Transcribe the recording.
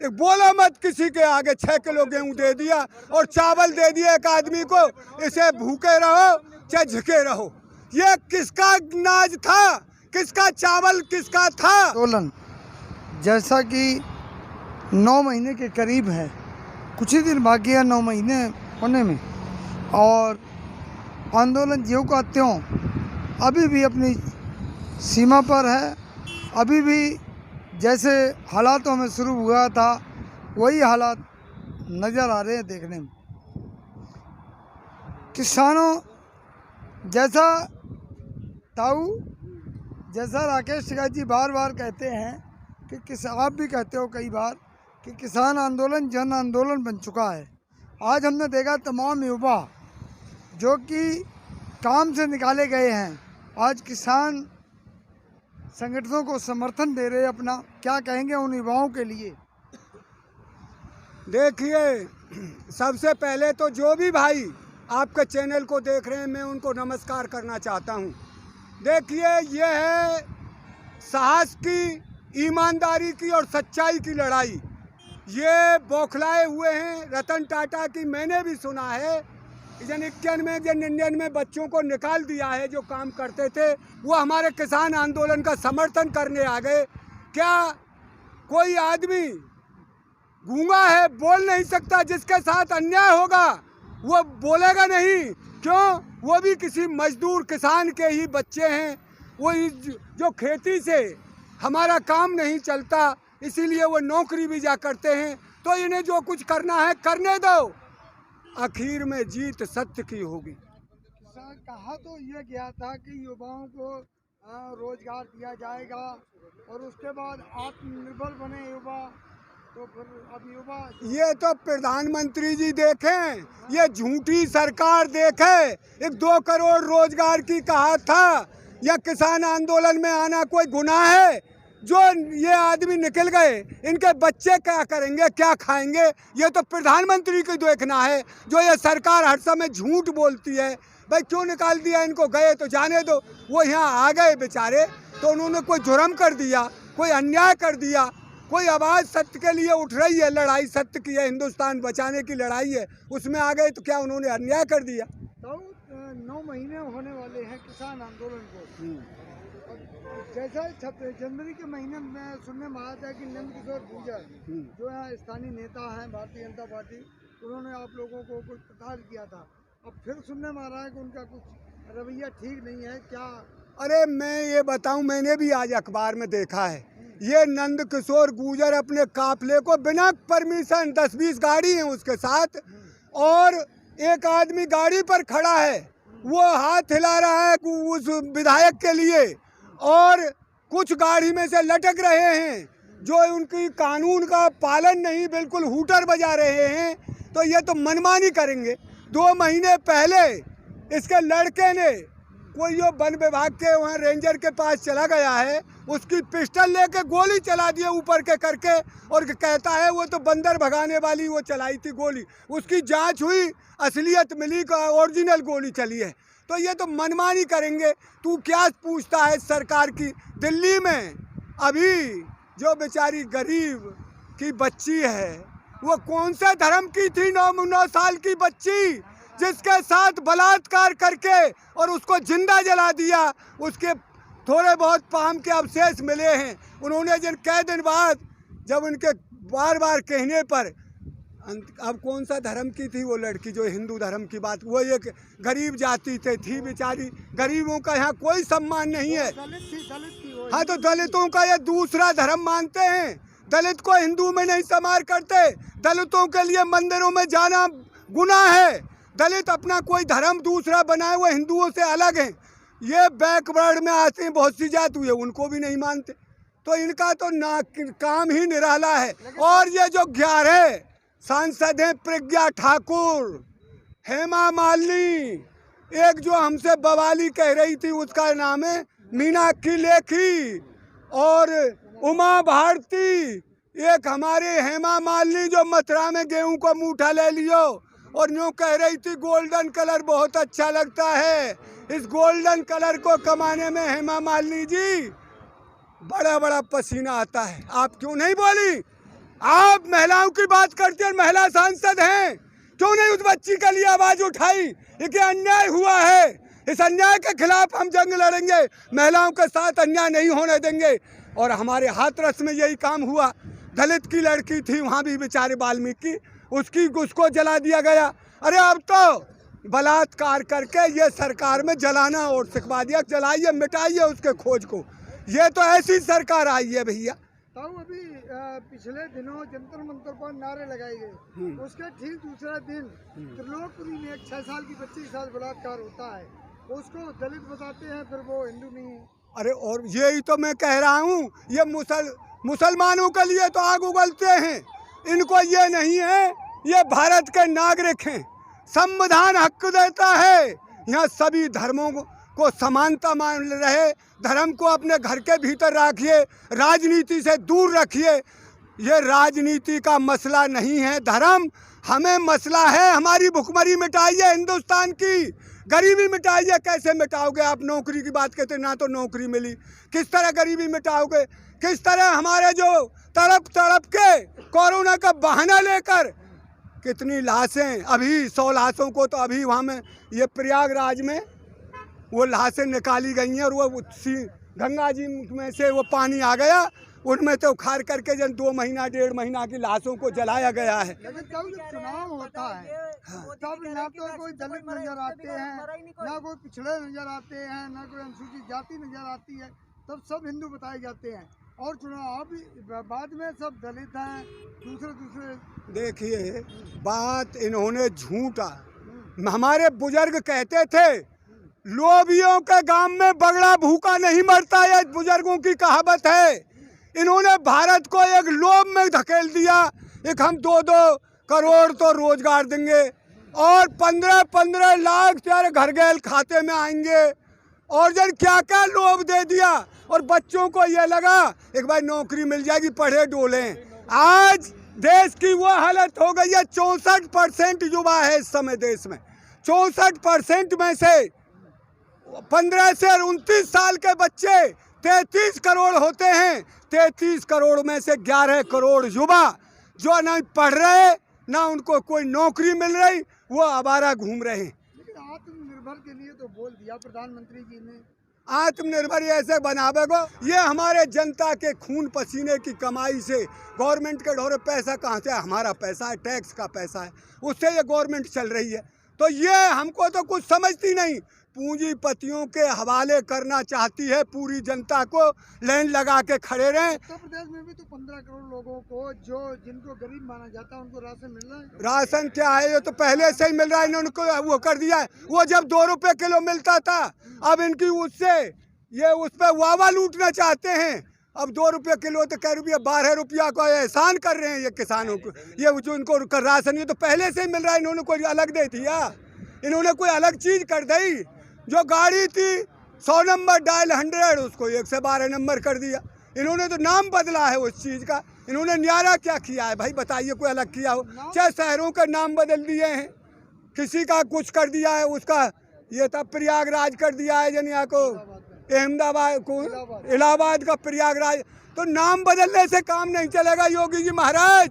एक बोला मत किसी के आगे। 6 किलो गेहूं दे दिया और चावल दे दिया एक आदमी को, इसे भूखे रहो चाहे झुके रहो। ये किसका नाज था, किसका चावल किसका था? आंदोलन जैसा कि 9 महीने के करीब है, कुछ ही दिन बाकी है 9 महीने होने में, और आंदोलन ज्यों का त्यों अभी भी अपनी सीमा पर है। अभी भी जैसे हालातों में शुरू हुआ था वही हालात नज़र आ रहे हैं देखने में। किसानों जैसा ताऊ, जैसा राकेश टिकैत जी बार बार कहते हैं कि आप भी कहते हो कई बार कि किसान आंदोलन जन आंदोलन बन चुका है। आज हमने देखा तमाम युवा जो कि काम से निकाले गए हैं, आज किसान संगठनों को समर्थन दे रहे हैं अपना। क्या कहेंगे उन युवाओं के लिए? देखिए, सबसे पहले तो जो भी भाई आपके चैनल को देख रहे हैं, मैं उनको नमस्कार करना चाहता हूं। देखिए, ये है साहस की, ईमानदारी की और सच्चाई की लड़ाई। ये बौखलाए हुए हैं रतन टाटा की, मैंने भी सुना है। जन 91 बच्चों को निकाल दिया है जो काम करते थे, वो हमारे किसान आंदोलन का समर्थन करने आ गए। क्या कोई आदमी गूंगा है, बोल नहीं सकता? जिसके साथ अन्याय होगा वो बोलेगा नहीं? क्यों? वो भी किसी मजदूर किसान के ही बच्चे हैं। वो जो खेती से हमारा काम नहीं चलता, इसीलिए वो नौकरी भी जा करते हैं। तो इन्हें जो कुछ करना है करने दो, आखिर में जीत सत्य की होगी। कहा तो यह गया था कि युवाओं को रोजगार दिया जाएगा और उसके बाद आत्मनिर्भर बने युवा। तो फिर अब युवा, ये तो प्रधानमंत्री जी देखें, ये झूठी सरकार देखे। 2 करोड़ रोजगार की कहा था। यह किसान आंदोलन में आना कोई गुनाह है? जो ये आदमी निकल गए, इनके बच्चे क्या करेंगे, क्या खाएंगे? ये तो प्रधानमंत्री को देखना है। जो ये सरकार हर समय झूठ बोलती है, भाई क्यों निकाल दिया इनको? गए तो जाने दो। वो यहाँ आ गए बेचारे, तो उन्होंने कोई जुर्म कर दिया, कोई अन्याय कर दिया, कोई आवाज़ सत्य के लिए उठ रही है, लड़ाई सत्य की है, हिंदुस्तान बचाने की लड़ाई है, उसमें आ गए तो क्या उन्होंने अन्याय कर दिया? तो 9 महीने होने वाले हैं किसान आंदोलन को। जैसा 26 जनवरी के महीने में सुनने में आया था कि नंदकिशोर गुर्जर जो यहाँ स्थानीय नेता हैं भारतीय जनता पार्टी, उन्होंने आप लोगों को कुछ प्रताड़ित किया था। अब फिर सुनने में आ रहा है कि उनका कुछ रवैया ठीक नहीं है। क्या? अरे मैं ये बताऊं, मैंने भी आज अखबार में देखा है, ये नंदकिशोर गुर्जर अपने काफले को बिना परमिशन, 10-20 गाड़ी हैं उसके साथ, और एक आदमी गाड़ी पर खड़ा है, वो हाथ हिला रहा है उस विधायक के लिए, और कुछ गाड़ी में से लटक रहे हैं जो उनकी कानून का पालन नहीं, बिल्कुल हूटर बजा रहे हैं। तो ये तो मनमानी करेंगे। 2 महीने पहले इसके लड़के ने, कोई जो वन विभाग के वहाँ रेंजर के पास चला गया है, उसकी पिस्टल लेके गोली चला दिए ऊपर के करके, और कहता है वो तो बंदर भगाने वाली वो चलाई थी गोली। उसकी जांच हुई, असलियत मिली का ओरिजिनल गोली चली है। तो ये तो मनमानी करेंगे। तू क्या पूछता है सरकार की? दिल्ली में अभी जो बेचारी गरीब की बच्ची है, वो कौन से धर्म की थी? 9 साल की बच्ची, जिसके साथ बलात्कार करके और उसको जिंदा जला दिया। उसके थोड़े बहुत पाम के अवशेष मिले हैं। उन्होंने कई दिन बाद, जब उनके बार बार कहने पर, अब कौन सा धर्म की थी वो लड़की जो हिंदू धर्म की बात, वो एक गरीब जाति थी बेचारी। गरीबों का यहाँ कोई सम्मान नहीं है। दलित थी हाँ, तो दलितों का ये दूसरा धर्म मानते हैं। दलित को हिंदू में नहीं समार करते। दलितों के लिए मंदिरों में जाना गुनाह है। दलित अपना कोई धर्म दूसरा बनाए, वो हिंदुओं से अलग हैं। ये बैकवर्ड में आते हैं बहुत सी जात हुए, उनको भी नहीं मानते। तो इनका तो ना काम ही निराला है। और ये जो 11 सांसद हैं, प्रज्ञा ठाकुर, हेमा मालिनी, एक जो हमसे बवाली कह रही थी उसका नाम है मीनाक्षी लेखी, और उमा भारती, एक हमारे हेमा मालिनी जो मथुरा में गेहूं को मूठा ले लियो और यूँ कह रही थी गोल्डन कलर बहुत अच्छा लगता है। इस गोल्डन कलर को कमाने में हेमा मालिनी जी बड़ा बड़ा पसीना आता है। आप क्यों नहीं बोली? आप महिलाओं की बात करते हैं, महिला सांसद हैं, क्यों नहीं उस बच्ची के लिए आवाज उठाई? ये अन्याय हुआ है, इस अन्याय के खिलाफ हम जंग लड़ेंगे, महिलाओं के साथ अन्याय नहीं होने देंगे। और हमारे हाथरस में यही काम हुआ, दलित की लड़की थी वहाँ भी बेचारे वाल्मीकि, उसको जला दिया गया। अरे अब तो बलात्कार करके ये सरकार में जलाना और सिखवा दिया, जलाइए मिटाइए उसके खोज को। ये तो ऐसी सरकार आई है भैया। तो अभी पिछले दिनों जंतर मंतर पर नारे लगाए गए, उसके ठीक दूसरा दिन त्रिलोकपुरी में एक 6 साल की बच्ची के साथ बलात्कार होता है, उसको दलित बताते हैं, फिर वो हिंदू नहीं है। अरे और यही तो मैं कह रहा हूँ, ये मुसलमानों के लिए तो आग उगलते हैं, इनको ये नहीं है, ये भारत के नागरिक हैं, संविधान हक देता है यहाँ सभी धर्मों को समानता मान रहे, धर्म को अपने घर के भीतर रखिए, राजनीति से दूर रखिए। ये राजनीति का मसला नहीं है धर्म, हमें मसला है हमारी भुखमरी मिटाइए, हिंदुस्तान की गरीबी मिटाइए। कैसे मिटाओगे आप? नौकरी की बात कहते ना तो नौकरी मिली, किस तरह गरीबी मिटाओगे? किस तरह हमारे जो तड़प के कोरोना का बहाना लेकर कितनी लाशें, अभी 100 लाशों को तो अभी वहाँ में ये प्रयागराज में वो लाशें निकाली गई हैं, और वो गंगा जी में से वो पानी आ गया, उनमें तो खार करके जन 2 महीना 1.5 महीना की लाशों को जलाया गया है। लेकिन जब चुनाव होता है तब ना तो कोई दलित नजर आते हैं, ना कोई पिछड़े नजर आते हैं, ना कोई अनुसूचित जाति नजर आती है, तब सब हिंदू बताए जाते हैं। और चुनाव बाद में सब दलित हैं, दूसरे। देखिए बात इन्होंने झूठा, हमारे बुजुर्ग कहते थे लोभियों के गांव में बगड़ा भूखा नहीं मरता, ये बुजुर्गों की कहावत है। इन्होंने भारत को एक लोभ में धकेल दिया, एक हम 2-2 करोड़ तो रोजगार देंगे और 15-15 लाख तेरे घर गैल खाते में आएंगे, और जन क्या क्या लोभ दे दिया। और बच्चों को ये लगा एक बार नौकरी मिल जाएगी, पढ़े डोले। आज देश की वो हालत हो गई है, 64% युवा है इस समय देश में, 64% में से 15 से 29 साल के बच्चे 33 करोड़ होते हैं। 33 करोड़ में से 11 करोड़ युवा जो ना पढ़ रहे, ना उनको कोई नौकरी मिल रही, वो आवारा घूम रहे हैं। लेकिन आत्मनिर्भर के लिए तो बोल दिया प्रधानमंत्री जी ने, आत्मनिर्भर ऐसे बनावे को, ये हमारे जनता के खून पसीने की कमाई से, गवर्नमेंट के ढोरे पैसा कहाँ से? हमारा पैसा है, टैक्स का पैसा है, उससे ये गवर्नमेंट चल रही है। तो ये हमको तो कुछ समझती नहीं, पूंजीपतियों के हवाले करना चाहती है पूरी जनता को, लाइन लगा के खड़े रहें। उत्तर प्रदेश में भी तो 15 करोड़ लोगों को जो जिनको गरीब माना जाता है उनको राशन मिल रहा है। राशन क्या है? ये तो पहले से ही मिल रहा है, इन्होंने वो कर दिया है। वो जब 2 रुपये किलो मिलता था, अब इनकी उससे ये उस पर वावा लूटना चाहते हैं। अब 2 रुपये किलो तो कह रुपया 12 रुपया का एहसान कर रहे हैं ये किसानों को। ये जो इनको राशन ये तो पहले से ही मिल रहा है, इन्होंने कोई अलग दे दिया, इन्होंने कोई अलग चीज़ कर दी। जो गाड़ी थी 100 नंबर डायल 100, उसको 112 नंबर कर दिया। इन्होंने तो नाम बदला है उस चीज़ का, इन्होंने न्यारा क्या किया है भाई? बताइए, कोई अलग किया हो? 6 शहरों का नाम बदल दिए हैं, किसी का कुछ कर दिया है, उसका ये था प्रयागराज कर दिया है, जनिया को अहमदाबाद को इलाहाबाद का प्रयागराज। तो नाम बदलने से काम नहीं चलेगा योगी जी महाराज।